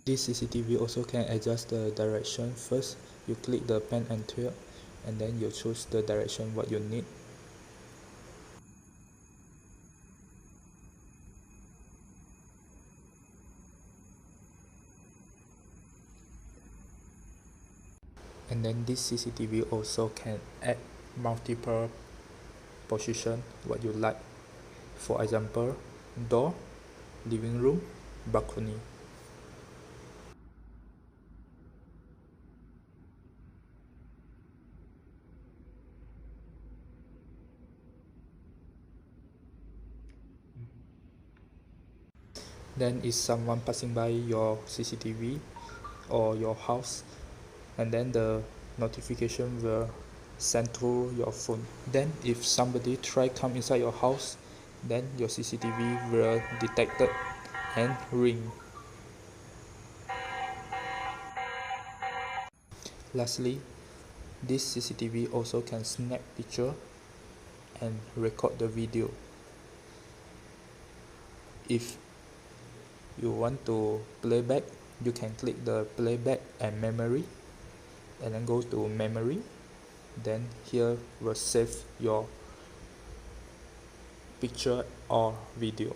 This CCTV also can adjust the direction. First, you click the pen and tilt, and then you choose the direction what you need. And then this CCTV also can add multiple position what you like. For example, door, living room, balcony. Then if someone passing by your CCTV or your house, and then the notification will send to your phone. Then if somebody try come inside your house, then your CCTV will detect it and ring. Lastly, this CCTV also can snap picture and record the video. If you want to playback, you can click the playback and memory, and then go to memory. Then here will save your picture or video.